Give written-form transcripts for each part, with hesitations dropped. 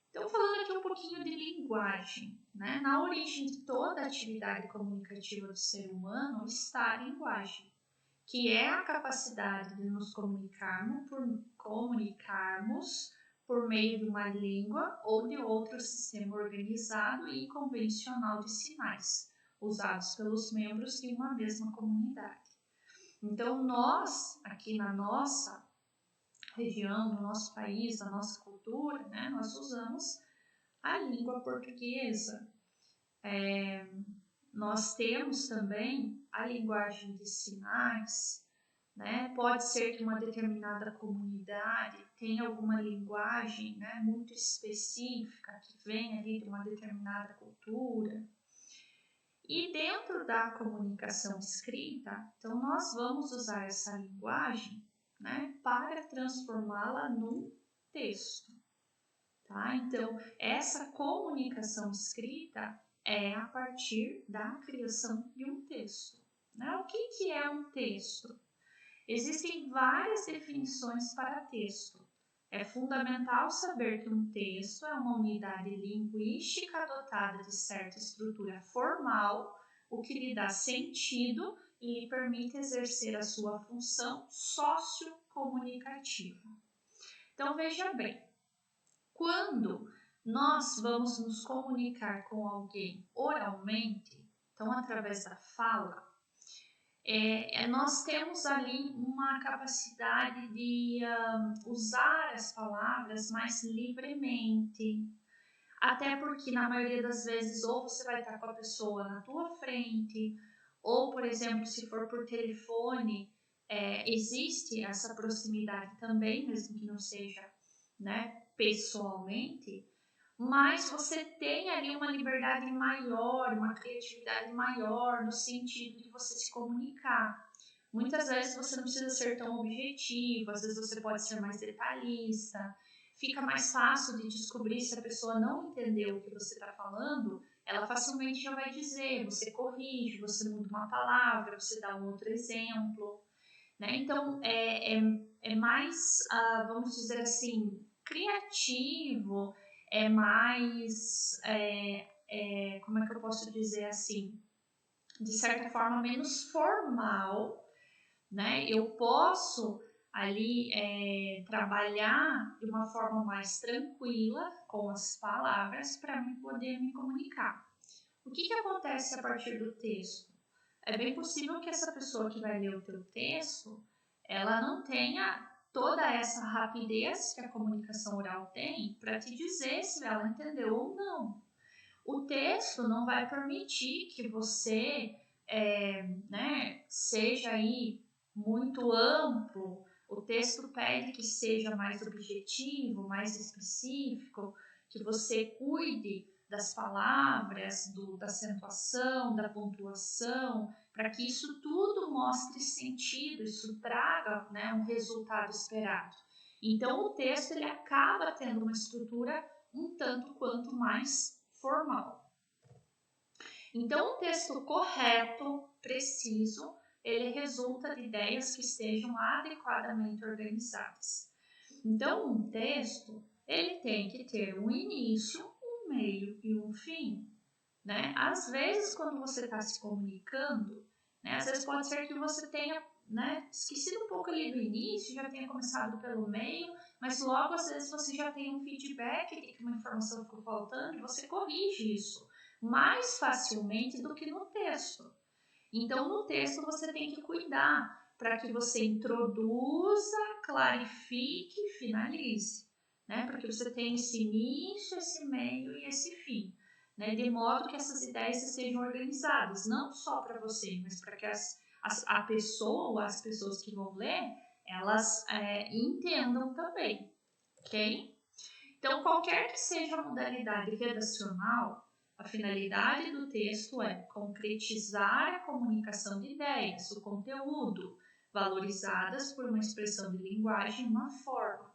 Então, falando aqui um pouquinho de linguagem, né? Na origem de toda a atividade comunicativa do ser humano está a linguagem, que é a capacidade de nos comunicarmos por meio de uma língua ou de outro sistema organizado e convencional de sinais, usados pelos membros de uma mesma comunidade. Então, nós, aqui na nossa região, no nosso país, na nossa cultura, né, nós usamos a língua portuguesa. Nós temos também a linguagem de sinais, né? Pode ser que uma determinada comunidade tenha alguma linguagem, né, muito específica que vem ali de uma determinada cultura. E dentro da comunicação escrita, então nós vamos usar essa linguagem, né, para transformá-la num texto. Tá? Então, essa comunicação escrita é a partir da criação de um texto. Né? O que é um texto? Existem várias definições para texto. É fundamental saber que um texto é uma unidade linguística dotada de certa estrutura formal, o que lhe dá sentido e lhe permite exercer a sua função sociocomunicativa. Então, veja bem, quando nós vamos nos comunicar com alguém oralmente, então através da fala, nós temos ali uma capacidade de usar as palavras mais livremente, até porque na maioria das vezes ou você vai estar com a pessoa na tua frente, ou por exemplo, se for por telefone, existe essa proximidade também, mesmo que não seja, né, pessoalmente, mas você tem ali uma liberdade maior, uma criatividade maior no sentido de você se comunicar. Muitas vezes você não precisa ser tão objetivo, às vezes você pode ser mais detalhista, fica mais fácil de descobrir se a pessoa não entendeu o que você está falando, ela facilmente já vai dizer, você corrige, você muda uma palavra, você dá um outro exemplo. Né? Então, é mais, vamos dizer assim, criativo, é mais, como é que eu posso dizer assim, de certa forma menos formal, né? Eu posso ali trabalhar de uma forma mais tranquila com as palavras para poder me comunicar. O que acontece a partir do texto? É bem possível que essa pessoa que vai ler o teu texto, ela não tenha toda essa rapidez que a comunicação oral tem para te dizer se ela entendeu ou não. O texto não vai permitir que você né, seja aí muito amplo. O texto pede que seja mais objetivo, mais específico, que você cuide das palavras, da acentuação, da pontuação, para que isso tudo mostre sentido, isso traga, né, um resultado esperado. Então, o texto ele acaba tendo uma estrutura um tanto quanto mais formal. Então, um texto correto, preciso, ele resulta de ideias que estejam adequadamente organizadas. Então, um texto, ele tem que ter um início, um meio e um fim. Né? Às vezes, quando você está se comunicando, né, às vezes pode ser que você tenha, né, esquecido um pouco ali do início, já tenha começado pelo meio, mas logo às vezes você já tem um feedback de que uma informação ficou faltando e você corrige isso mais facilmente do que no texto. Então, no texto você tem que cuidar para que você introduza, clarifique e finalize, né? Porque você tem esse início, esse meio e esse fim, né? De modo que essas ideias estejam organizadas, não só para você, mas para que a pessoa ou as pessoas que vão ler, elas entendam também, ok? Então, qualquer que seja a modalidade redacional, a finalidade do texto é concretizar a comunicação de ideias, o conteúdo, valorizadas por uma expressão de linguagem, uma forma.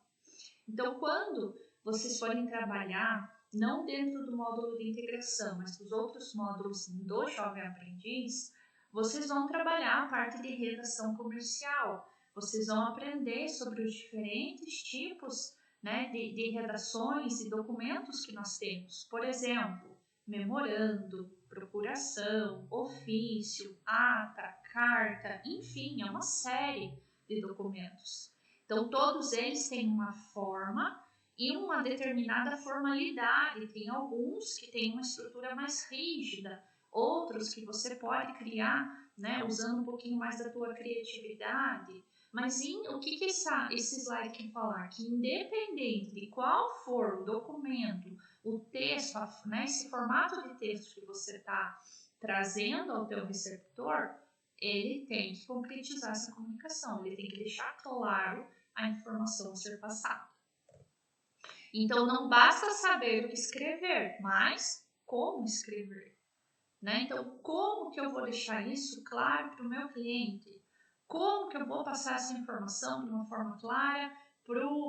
Então, quando vocês forem trabalhar, não dentro do módulo de integração, mas dos outros módulos do Jovem Aprendiz, vocês vão trabalhar a parte de redação comercial. Vocês vão aprender sobre os diferentes tipos, né, de redações e documentos que nós temos. Por exemplo, memorando, procuração, ofício, ata, carta, enfim, é uma série de documentos. Então, todos eles têm uma forma e uma determinada formalidade. Tem alguns que têm uma estrutura mais rígida, outros que você pode criar, né, usando um pouquinho mais da tua criatividade. Mas o que esse slide quer falar? Que independente de qual for o documento, o texto, né, esse formato de texto que você está trazendo ao teu receptor, ele tem que concretizar essa comunicação, ele tem que deixar claro a informação a ser passada. Então, não basta saber o que escrever, mas como escrever. Né? Então, como que eu vou deixar isso claro para o meu cliente? Como que eu vou passar essa informação de uma forma clara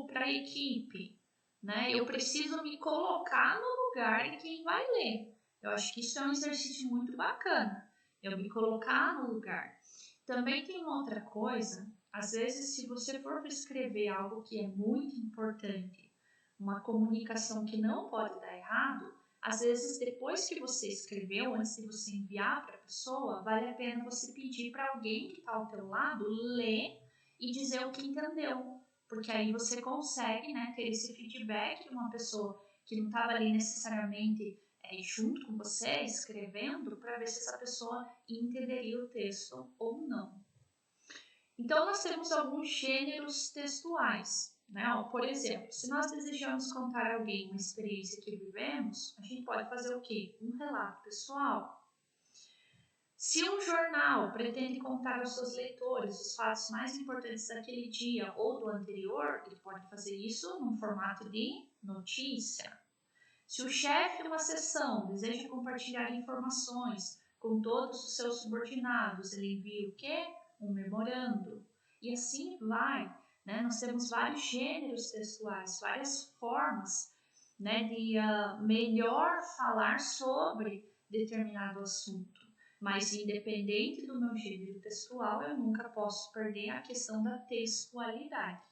para a equipe? Né? Eu preciso me colocar no lugar de quem vai ler. Eu acho que isso é um exercício muito bacana, eu me colocar no lugar. Também tem uma outra coisa, às vezes se você for escrever algo que é muito importante, uma comunicação que não pode dar errado, às vezes depois que você escreveu, antes de você enviar para a pessoa, vale a pena você pedir para alguém que está ao teu lado ler e dizer o que entendeu, porque aí você consegue, né, ter esse feedback de uma pessoa que não estava ali necessariamente junto com você, escrevendo, para ver se essa pessoa entenderia o texto ou não. Então, nós temos alguns gêneros textuais. Né? Por exemplo, se nós desejamos contar a alguém uma experiência que vivemos, a gente pode fazer o quê? Um relato pessoal. Se um jornal pretende contar aos seus leitores os fatos mais importantes daquele dia ou do anterior, ele pode fazer isso num formato de notícia. Se o chefe de uma seção deseja compartilhar informações com todos os seus subordinados, ele envia o quê? Um memorando. E assim vai. Né? Nós temos vários gêneros textuais, várias formas, né, de melhor falar sobre determinado assunto. Mas independente do meu gênero textual, eu nunca posso perder a questão da textualidade.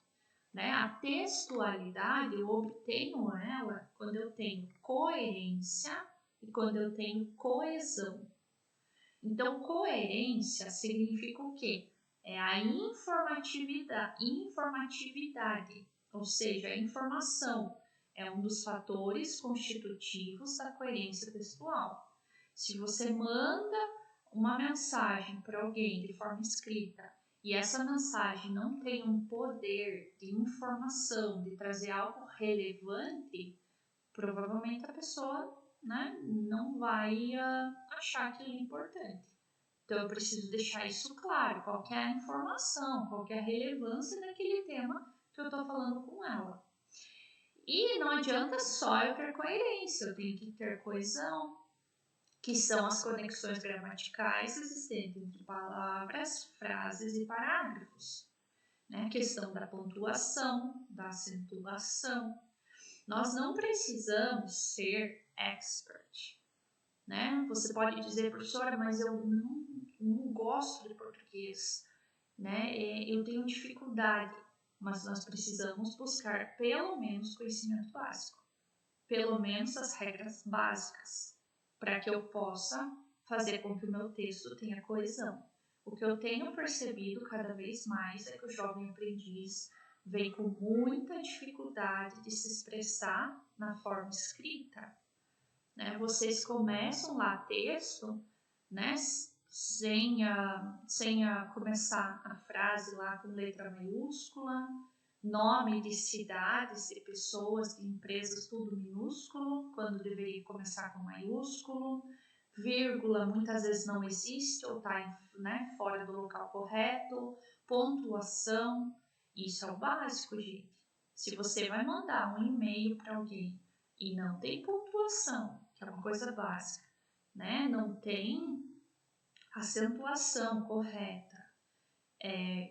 Né? A textualidade eu obtenho ela quando eu tenho coerência e quando eu tenho coesão. Então, coerência significa o quê? É a informatividade, ou seja, a informação é um dos fatores constitutivos da coerência textual. Se você manda uma mensagem para alguém de forma escrita e essa mensagem não tem um poder de informação, de trazer algo relevante, provavelmente a pessoa, né, não vai achar aquilo importante. Então, eu preciso deixar isso claro, qualquer informação, qualquer relevância daquele tema que eu estou falando com ela. E não adianta só eu ter coerência, eu tenho que ter coesão, que são as conexões gramaticais existentes entre palavras, frases e parágrafos. Né? A questão da pontuação, da acentuação. Nós não precisamos ser expert. Né? Você pode dizer, professora, mas eu não gosto de português. Né? Eu tenho dificuldade, mas nós precisamos buscar pelo menos conhecimento básico. Pelo menos as regras básicas, para que eu possa fazer com que o meu texto tenha coesão. O que eu tenho percebido cada vez mais é que o jovem aprendiz vem com muita dificuldade de se expressar na forma escrita. Né? Vocês começam lá texto, né, sem começar a frase lá com letra maiúscula, nome de cidades, de pessoas, de empresas, tudo minúsculo, quando deveria começar com maiúsculo, vírgula muitas vezes não existe ou está, né, fora do local correto, pontuação, isso é o básico, gente. Se você vai mandar um e-mail para alguém e não tem pontuação, que é uma coisa básica, né, não tem acentuação correta,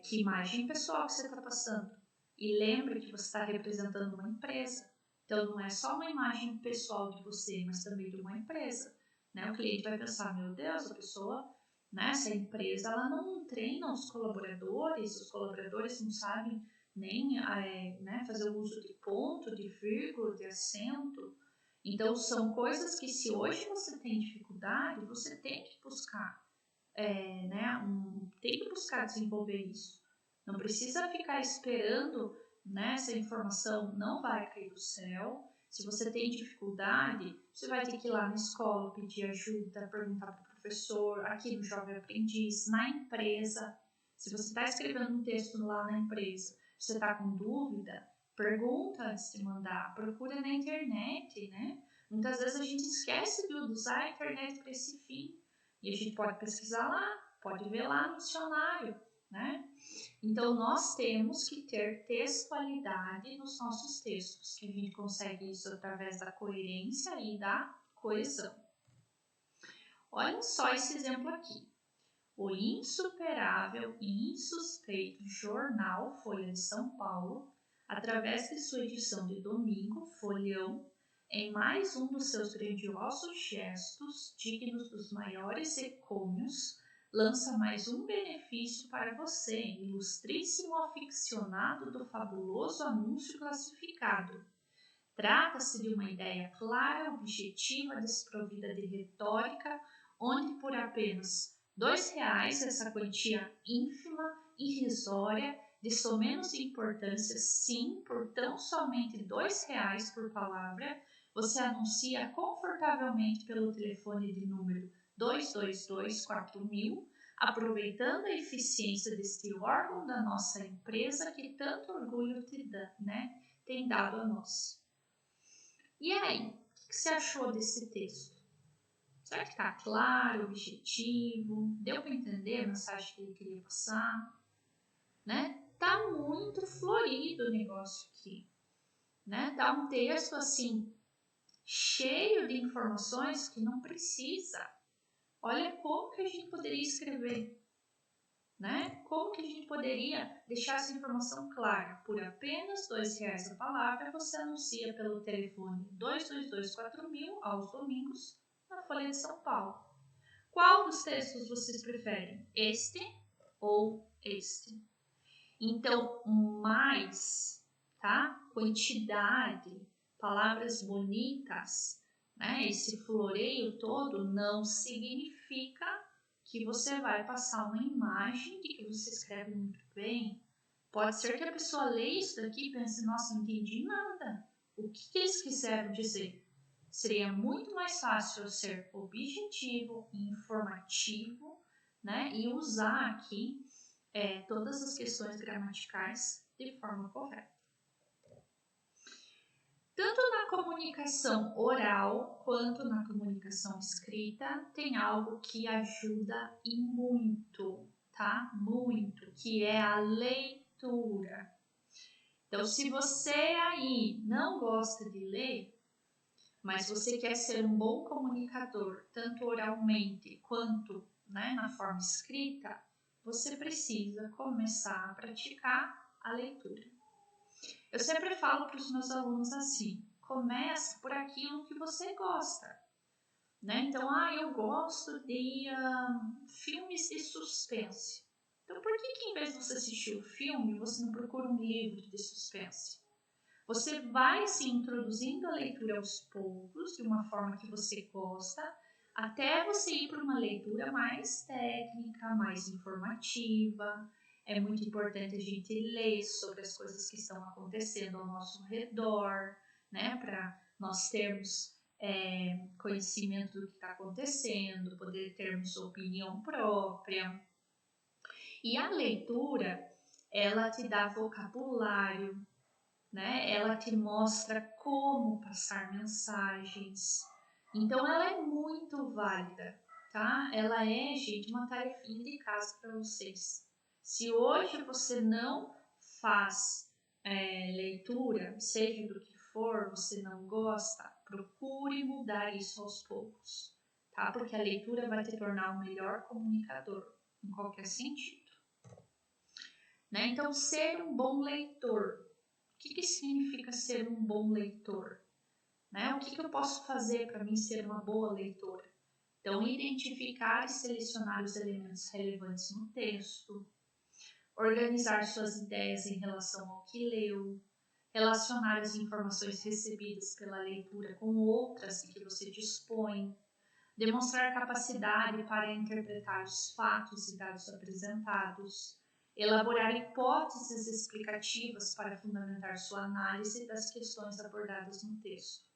que imagem pessoal que você está passando. E lembre que você está representando uma empresa. Então, não é só uma imagem pessoal de você, mas também de uma empresa. Né? O cliente vai pensar, meu Deus, a pessoa, né, essa empresa, ela não treina os colaboradores não sabem nem né, fazer o uso de ponto, de vírgula, de acento. Então, são coisas que, se hoje você tem dificuldade, você tem que buscar, né, tem que buscar desenvolver isso. Não precisa ficar esperando, né, essa informação não vai cair do céu. Se você tem dificuldade, você vai ter que ir lá na escola, pedir ajuda, perguntar para o professor, aqui no Jovem Aprendiz, na empresa. Se você está escrevendo um texto lá na empresa, você está com dúvida, pergunta antes de mandar, procura na internet, né? Muitas vezes a gente esquece de usar a internet para esse fim. E a gente pode pesquisar lá, pode ver lá no dicionário, né? Então, nós temos que ter textualidade nos nossos textos, que a gente consegue isso através da coerência e da coesão. Olha só esse exemplo aqui. O insuperável e insuspeito jornal Folha de São Paulo, através de sua edição de domingo, Folhão, em mais um dos seus grandiosos gestos, dignos dos maiores ecônios, lança mais um benefício para você, ilustríssimo aficionado do fabuloso anúncio classificado. Trata-se de uma ideia clara, objetiva, desprovida de retórica, onde por apenas R$ 2 essa quantia ínfima, irrisória, de somenos importância, sim, por tão somente R$ 2 por palavra, você anuncia confortavelmente pelo telefone de número 2224000, aproveitando a eficiência deste órgão da nossa empresa que tanto orgulho te dá, né, tem dado a nós. E aí, o que você achou desse texto? Será que está claro, objetivo? Deu para entender a mensagem que ele queria passar? Né? Tá muito florido o negócio aqui. Né? Tá um texto assim, cheio de informações que não precisa. Olha como que a gente poderia escrever. Né? Como que a gente poderia deixar essa informação clara? Por apenas R$ 2 a palavra, você anuncia pelo telefone 2224000 aos domingos na Folha de São Paulo. Qual dos textos vocês preferem? Este ou este? Então, mais, tá? Quantidade, palavras bonitas, né? Esse floreio todo não significa que você vai passar uma imagem de que você escreve muito bem. Pode ser que a pessoa leia isso daqui e pense, nossa, não entendi nada. O que eles quiseram dizer? Seria muito mais fácil ser objetivo e informativo, né? E usar aqui todas as questões gramaticais de forma correta. Tanto na comunicação oral quanto na comunicação escrita, tem algo que ajuda e muito, tá? Muito, que é a leitura. Então, se você aí não gosta de ler, mas você quer ser um bom comunicador, tanto oralmente quanto, né, na forma escrita, você precisa começar a praticar a leitura. Eu sempre falo para os meus alunos assim, comece por aquilo que você gosta. Né? Então, eu gosto de filmes de suspense. Então, por que em vez de você assistir o filme, você não procura um livro de suspense? Você vai se introduzindo a leitura aos poucos, de uma forma que você gosta, até você ir para uma leitura mais técnica, mais informativa. É muito importante a gente ler sobre as coisas que estão acontecendo ao nosso redor, né? Para nós termos conhecimento do que está acontecendo, poder termos opinião própria. E a leitura, ela te dá vocabulário, né? Ela te mostra como passar mensagens. Então, ela é muito válida, tá? Ela é, gente, uma tarefinha de casa para vocês. Se hoje você não faz leitura, seja do que for, você não gosta, procure mudar isso aos poucos, tá? Porque a leitura vai te tornar um melhor comunicador, em qualquer sentido. Né? Então, ser um bom leitor. O que significa ser um bom leitor? Né? O que eu posso fazer para mim ser uma boa leitora? Então, identificar e selecionar os elementos relevantes no texto, organizar suas ideias em relação ao que leu, relacionar as informações recebidas pela leitura com outras de que você dispõe, demonstrar capacidade para interpretar os fatos e dados apresentados, elaborar hipóteses explicativas para fundamentar sua análise das questões abordadas no texto.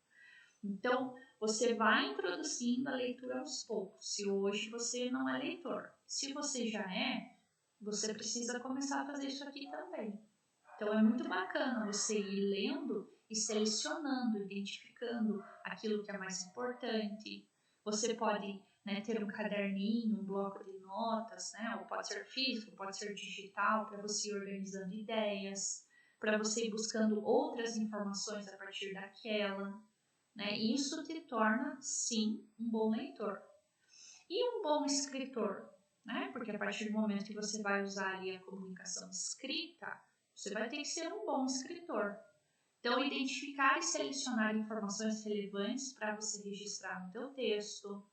Então, você vai introduzindo a leitura aos poucos. Se hoje você não é leitor, se você já é, você precisa começar a fazer isso aqui também. Então, é muito bacana você ir lendo e selecionando, identificando aquilo que é mais importante. Você pode, né, ter um caderninho, um bloco de notas, né, ou pode ser físico, pode ser digital, para você ir organizando ideias, para você ir buscando outras informações a partir daquela. Né? Isso te torna, sim, um bom leitor. E um bom escritor, né? Porque a partir do momento que você vai usar ali a comunicação escrita, você vai ter que ser um bom escritor. Então, identificar e selecionar informações relevantes para você registrar no teu texto,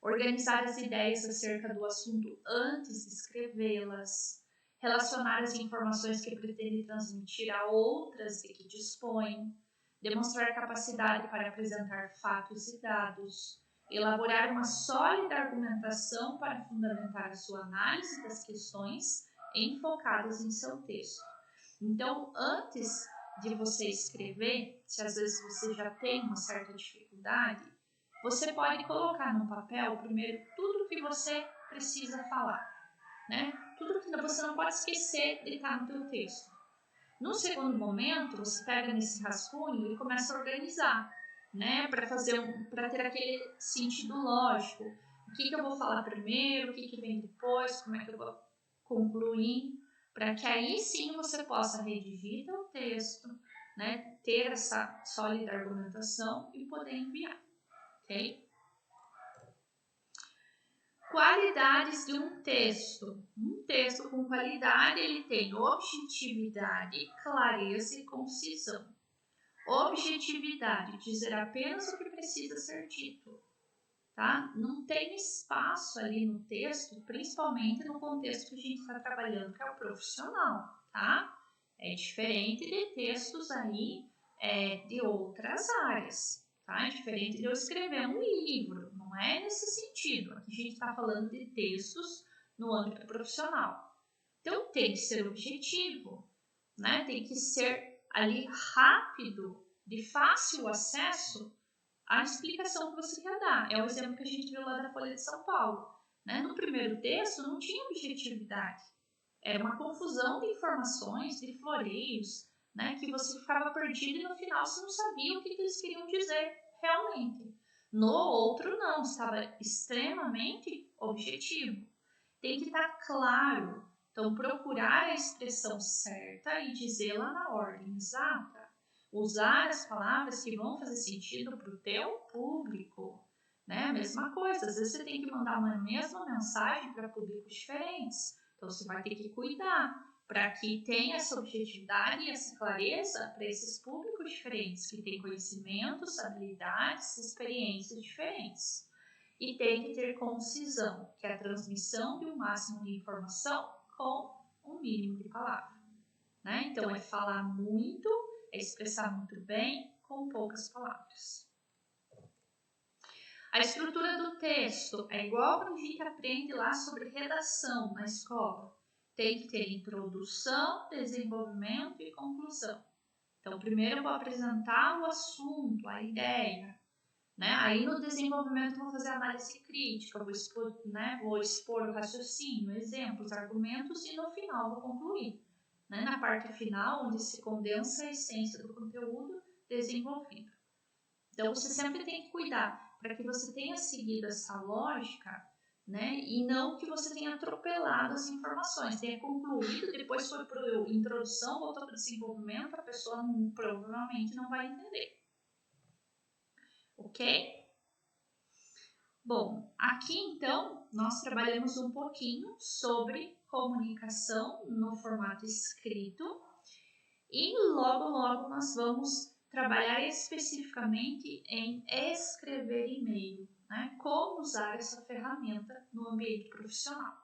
organizar as ideias acerca do assunto antes de escrevê-las, relacionar as informações que pretende transmitir a outras de que dispõe, demonstrar capacidade para apresentar fatos e dados, elaborar uma sólida argumentação para fundamentar a sua análise das questões enfocadas em seu texto. Então, antes de você escrever, se às vezes você já tem uma certa dificuldade, você pode colocar no papel primeiro tudo que você precisa falar, né? Tudo que você não pode esquecer de estar no teu texto. No segundo momento, você pega nesse rascunho e começa a organizar, né? Para ter aquele sentido lógico. O que eu vou falar primeiro, o que vem depois, como é que eu vou concluir, para que aí sim você possa redigir teu texto, né? Ter essa sólida argumentação e poder enviar, ok? Qualidades de um texto. Um texto com qualidade, ele tem objetividade, clareza e concisão. Objetividade, dizer apenas o que precisa ser dito, tá? Não tem espaço ali no texto, principalmente no contexto que a gente está trabalhando, que é o profissional, tá? É diferente de textos aí de outras áreas, tá? É diferente de eu escrever um livro, não é nesse sentido. Aqui a gente está falando de textos no âmbito profissional. Então tem que ser objetivo, né? Tem que ser ali rápido, de fácil acesso à explicação que você quer dar. É o exemplo que a gente viu lá da Folha de São Paulo, né? No primeiro texto não tinha objetividade. Era uma confusão de informações, de floreios, né, que você ficava perdido e no final você não sabia o que eles queriam dizer realmente. No outro, não, estava extremamente objetivo. Tem que estar claro. Então, procurar a expressão certa e dizê-la na ordem exata. Usar as palavras que vão fazer sentido para o teu público. Né? A mesma coisa, às vezes você tem que mandar uma mesma mensagem para públicos diferentes. Então, você vai ter que cuidar para que tenha essa objetividade e essa clareza para esses públicos diferentes, que têm conhecimentos, habilidades, experiências diferentes. E tem que ter concisão, que é a transmissão de um máximo de informação com um mínimo de palavra. Né? Então, é falar muito, é expressar muito bem com poucas palavras. A estrutura do texto é igual quando a gente aprende lá sobre redação na escola. Tem que ter introdução, desenvolvimento e conclusão. Então, primeiro eu vou apresentar o assunto, a ideia. Né? Aí no desenvolvimento eu vou fazer análise crítica, vou expor o raciocínio, exemplos, argumentos e no final vou concluir. Né? Na parte final, onde se condensa a essência do conteúdo desenvolvido. Então, você sempre tem que cuidar para que você tenha seguido essa lógica, né? E não que você tenha atropelado as informações, tenha concluído, depois foi para a introdução, voltou para o desenvolvimento, a pessoa provavelmente não vai entender. Ok? Bom, aqui então nós trabalhamos um pouquinho sobre comunicação no formato escrito e logo nós vamos trabalhar especificamente em escrever e-mail, né? Como usar essa ferramenta no ambiente profissional.